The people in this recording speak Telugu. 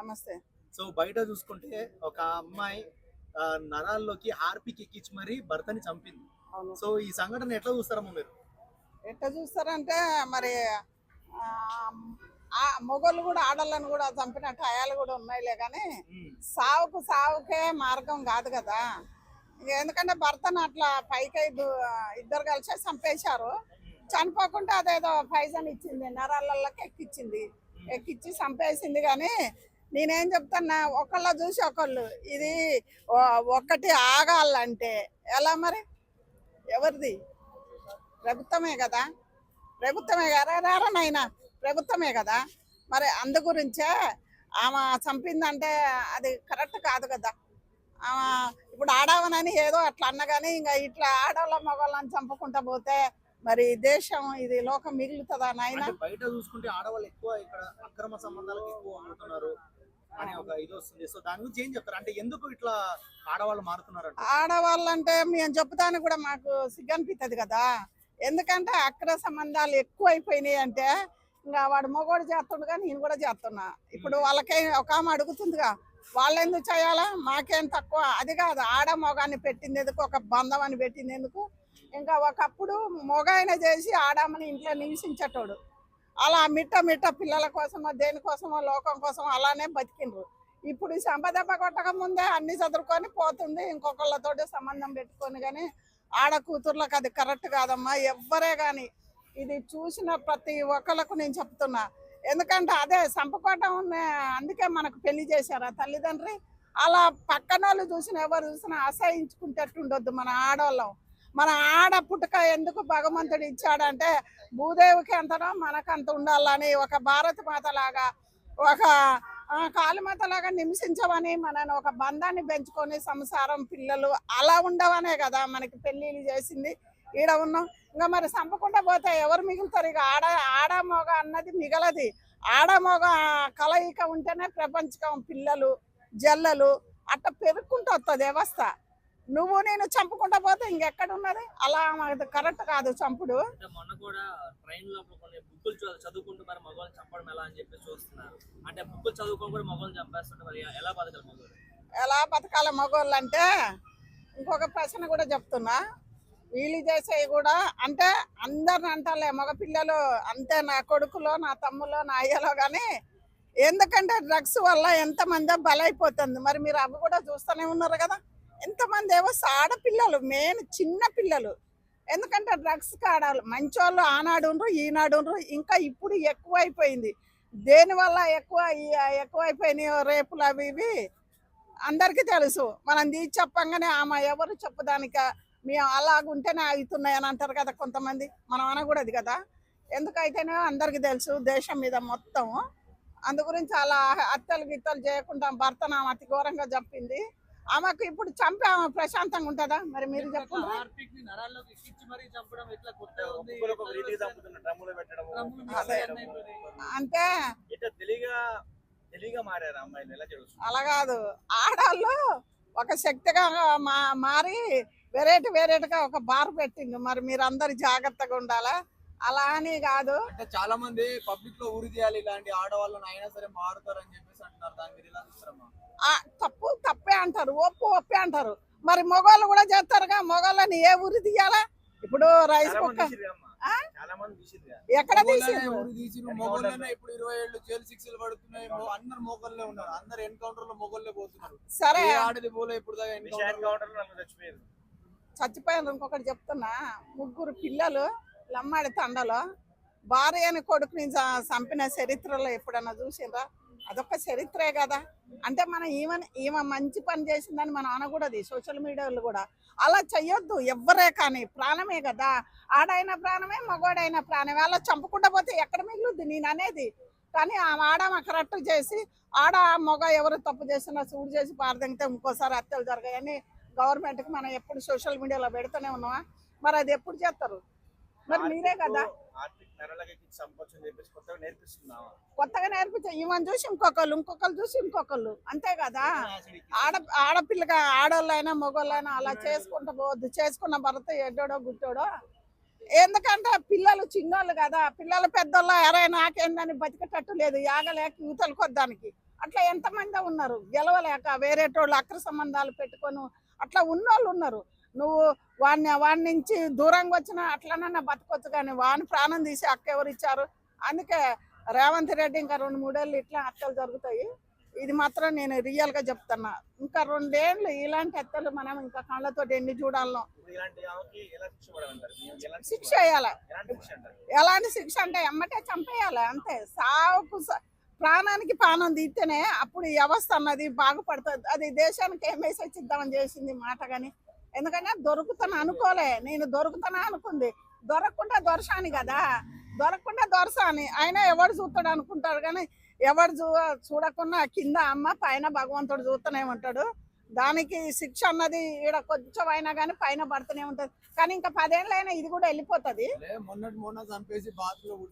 నమస్తే. సో బయట చూసుకుంటే ఒక అమ్మాయి నరాల్లోకి హార్పిక్ ఎక్కించి మరి భర్తని చంపింది. అవును. సో ఈ సంఘటన ఎట్లా చూస్తారమ్మా మీరు? ఎట్లా చూస్తారంటే మరి మొగోళ్ళు కూడా ఆడళ్ళని కూడా చంపిన టయాలు కూడా ఉన్నాయిలే కానీ ఉమ్, సావుకే మార్గం కాదు కదా. ఎందుకంటే భర్తను అట్లా పైకి ఇద్దరు కలిసి చంపేశారు. చనిపోకుండా అదేదో పైజన్ ఇచ్చింది, నరాలకి ఎక్కిచ్చి చంపేసింది. కానీ నేనేం చెప్తున్నా, ఒకళ్ళ చూసి ఒకళ్ళు ఇది ఒక్కటి ఆగాలంటే ఎలా మరి? ఎవరిది? ప్రభుత్వమే కదా, నాయన ప్రభుత్వమే కదా. మరి అందు గురించే ఆమె చంపిందంటే అది కరెక్ట్ కాదు కదా. ఆమె ఇప్పుడు ఆడవనని ఏదో అట్లా అన్న కానీ ఇంకా ఇట్లా ఆడవాళ్ళ మగవాళ్ళని చంపుకుంటా పోతే మరి దేశం ఇది లోకం మిగులుతుందా నాయన? బయట చూసుకుంటే ఆడవాళ్ళు ఎక్కువ ఇక్కడ అక్రమ సంబంధాలకు ఎక్కువ అమ్ముతున్నారు అని ఒక ఇది వస్తుంది. సో దాని గురించి ఏం చెప్తారు? అంటే ఎందుకు ఇట్లా ఆడవాళ్ళు మారుతున్నారు? ఆడవాళ్ళు అంటే మేము చెప్తాను కూడా మాకు సిగ్గనిపిస్తుంది కదా. ఎందుకంటే అక్రమ సంబంధాలు ఎక్కువ అయిపోయినాయి అంటే ఇంకా వాడు మగోడు చేస్తుండగా నేను కూడా చేస్తున్నా. ఇప్పుడు వాళ్ళకే ఒక ఆమె అడుగుతుందిగా, వాళ్ళు ఎందుకు చేయాలా, మాకేం తక్కువ? అది కాదు, ఆడ మొగాన్ని పెట్టింది ఎందుకు, ఒక బంధం అని పెట్టింది ఎందుకు? ఇంకా ఒకప్పుడు మొగాయన చేసి ఆడామని ఇంట్లో నివసించేటోడు. అలా మిట్ట పిల్లల కోసమో దేనికోసమో లోకం కోసం అలానే బతికిండ్రు. ఇప్పుడు సంపదెబ్బ కొట్టక ముందే అన్ని చదువుకొని పోతుంది, ఇంకొకళ్ళతోటి సంబంధం పెట్టుకొని. కానీ ఆడ కూతుర్లకు అది కరెక్ట్ కాదమ్మా. ఎవ్వరే కానీ ఇది చూసిన ప్రతి ఒక్కళ్ళకు నేను చెప్తున్నా. ఎందుకంటే అదే చంపుకోవటం అందుకే మనకు పెళ్లి చేశారా తల్లిదండ్రి. అలా పక్కన వాళ్ళు చూసిన ఎవరు చూసినా అసహించుకుంటట్టుండొద్దు మన ఆడవాళ్ళం. మన ఆడ పుట్టుక ఎందుకు భగవంతుడు ఇచ్చాడంటే భూదేవికి ఎంతనో మనకు అంత ఉండాలని, ఒక భారత మాతలాగా ఒక కాళీమాతలాగా నిమిషించమని మనని ఒక బంధాన్ని పెంచుకొని సంసారం పిల్లలు అలా ఉండవనే కదా మనకి పెళ్ళిళ్ళు చేసింది. ఈడ ఉన్నాం ఇంకా మరి చంపకుండా పోతే ఎవరు మిగులుతారు? ఇక ఆడ మగ అన్నది మిగలది. ఆడ మగ కలయిక ఉంటేనే ప్రపంచకం, పిల్లలు జల్లలు అట్లా పెరుక్కుంటూ వస్తుంది వ్యవస్థ. నువ్వు నేను చంపుకుంటా పోతే ఇంకెక్కడ ఉన్నది? అలా కరెక్ట్ కాదు చంపుడు. మొన్న కూడా ట్రైన్ లో కొన్ని బుక్కులు చదువుకుంటూ మరి మగవాళ్ళని చంపడం ఎలా అని చెప్పి చూస్తున్నారు. అంటే బుక్కులు చదువుకొని కూడా మగవాళ్ళని చంపేస్తుంటే మరి ఎలా బతకాలి మగవాళ్ళు? ఎలా బతకాలి మగవాళ్ళు అంటే ఇంకొక ప్రశ్న కూడా చెప్తున్నా. వీళ్ళు చేసేవి కూడా అంటే అందరిని అంటాలే మగపిల్లలు అంతే, నా కొడుకులో నా తమ్ములో నా అయ్యలో. కానీ ఎందుకంటే డ్రగ్స్ వల్ల ఎంతమంది బలైపోతుంది. మరి మీరు అవి కూడా చూస్తూనే ఉన్నారు కదా. ఎంతమంది ఏవో ఆడపిల్లలు, మెయిన్ చిన్న పిల్లలు. ఎందుకంటే డ్రగ్స్ కాడాలి మంచోళ్ళు ఆనాడు ఈనాడు, ఇంకా ఇప్పుడు ఎక్కువైపోయింది. దేనివల్ల ఎక్కువైపోయినాయో రేపులు అవి ఇవి అందరికీ తెలుసు. మనం తీసి చెప్పంగానే ఆమె ఎవరు చెప్పదానిక మేము అలాగుంటేనే అవుతున్నాయి అని అంటారు కదా కొంతమంది. మనం అనకూడదు కదా. ఎందుకైతేనే అందరికీ తెలుసు దేశం మీద మొత్తం. అందు గురించి అలా హత్యలు గిత్తలు చేయకుండా భర్తను ఆమె అతి ఘోరంగా చంపింది. ఆమెకు ఇప్పుడు చంపి ఆమె ప్రశాంతంగా ఉంటుందా? మరి మీరు చెప్పండి. అంటే అలా కాదు, ఆడాళ్ళు ఒక శక్తిగా మారి వెరైటీగా ఒక బార్ పెట్టిండు. మరి మీరు అందరు జాగ్రత్తగా ఉండాలా. అలా అని కాదు. అంటే చాలా మంది పబ్లిక్ లో ఊరి చేయాలి ఇలాంటి ఆడవాళ్ళని అయినా సరే మారుతారు అని చెప్పేసి అంటున్నారు. దాని మీరు ఎలా చూస్తారమ్మా? తప్పే అంటారు, ఒప్పే అంటారు. మరి మొగోళ్ళు కూడా చేస్తారుగా. మొగోళ్ళని ఏ ఊరి తీయాలా? ఇప్పుడు రైస్ కుక్క ఎక్కడ తీసిరు? ఇప్పుడు 20 ఏళ్ళు జైలు శిక్షలు పడుతున్నాయి. అందరు మొగోళ్ళే ఉన్నారు, అందరు ఎన్కౌంటర్ లో మొగోళ్ళే పోతున్నారు. సరే ఆడది పోలే ఇప్పుడు చచ్చిపోయారు. ఇంకొకటి చెప్తున్నా, 3 పిల్లలు లమ్మాడి తండలో భార్యని కొడుకుని చంపిన చరిత్రలో ఎప్పుడన్నా చూసిండ్రా? అదొక చరిత్రే కదా. అంటే మనం ఈమె మంచి పని చేసిందని మనం అనకూడదు. సోషల్ మీడియాలో కూడా అలా చెయ్యొద్దు. ఎవ్వరే కానీ ప్రాణమే కదా. ఆడైన ప్రాణమే, మగవాడైన ప్రాణమే. అలా చంపుకుంటా పోతే ఎక్కడ మిగులుద్ది నేను అనేది. కానీ ఆడ కరెక్ట్ చేసి ఆడ మగ ఎవరు తప్పు చేసినా సూడు చేసి పారదగితే ఇంకోసారి హత్యలు జరగాయని గవర్నమెంట్కి మనం ఎప్పుడు సోషల్ మీడియాలో పెడుతూనే ఉన్నామా? మరి అది ఎప్పుడు చేస్తారు? మరి మీరే కదా కొత్తగా నేర్పించే. ఈమెను చూసి ఇంకొకళ్ళు చూసి ఇంకొకళ్ళు, అంతే కదా. ఆడపిల్లగా ఆడోళ్ళైనా మగోళ్ళైనా అలా చేసుకుంటూ పోవద్దు. చేసుకున్న భర్త ఎడ్డోడో గుట్టోడో. ఎందుకంటే పిల్లలు చిన్నోళ్ళు కదా. పిల్లలు పెద్దోళ్ళు ఎరే నాకేందని బతికేటట్టు లేదు. యాగలేక యూతలకు వద్దానికి అట్లా ఎంతమంది ఉన్నారు గెలవలేక వేరేటోళ్ళు అక్ర సంబంధాలు పెట్టుకొని అట్లా ఉన్నోళ్ళు ఉన్నారు. నువ్వు వాడి నుంచి దూరంగా వచ్చినా అట్లనన్నా బతకొచ్చు, కానీ వాని ప్రాణం తీసి అక్క ఎవరు ఇచ్చారు? అందుకే రేవంత్ రెడ్డి ఇంకా 2-3 ఏళ్ళు ఇట్లా హత్యలు జరుగుతాయి. ఇది మాత్రం నేను రియల్ గా చెప్తున్నా. ఇంకా 2 ఏళ్ళు ఇలాంటి హత్యలు మనం ఇంకా కళ్ళతో ఎన్ని చూడాలో. ఇప్పుడు ఇలాంటి ఆమెకి ఎలా శిక్ష పడాలంటారు? మీరు ఎలాంటి శిక్ష వేయాలి. ఎలాంటి శిక్ష అంటారు? ఎలాంటి శిక్ష అంటే ఎమ్మటే చంపేయాలి అంతే. సావుకు ప్రాణానికి ప్రాణం తీస్తేనే అప్పుడు ఈ వ్యవస్థ అన్నది బాగుపడుతుంది. అది దేశానికి ఏం మెసేజ్ ఇద్దామని చేసింది మాట. కానీ ఎందుకంటే దొరుకుతాను అనుకోలే, నేను దొరుకుతానా అనుకుంది. దొరకకుండా దొరసాని కదా, దొరకకుండా దొరసాని. అయినా ఎవడు చూస్తాడు అనుకుంటాడు, కానీ ఎవడు చూడకుండా కింద అమ్మ పైన భగవంతుడు చూస్తూనే ఉంటాడు. దానికి శిక్ష అన్నది ఈడ కొంచెం అయినా కానీ పైన పడుతూనే ఉంటది. కానీ ఇంకా 10 ఏళ్ళైనా ఇది కూడా వెళ్ళిపోతుంది. మొన్న చంపేసి బాత్రూమ్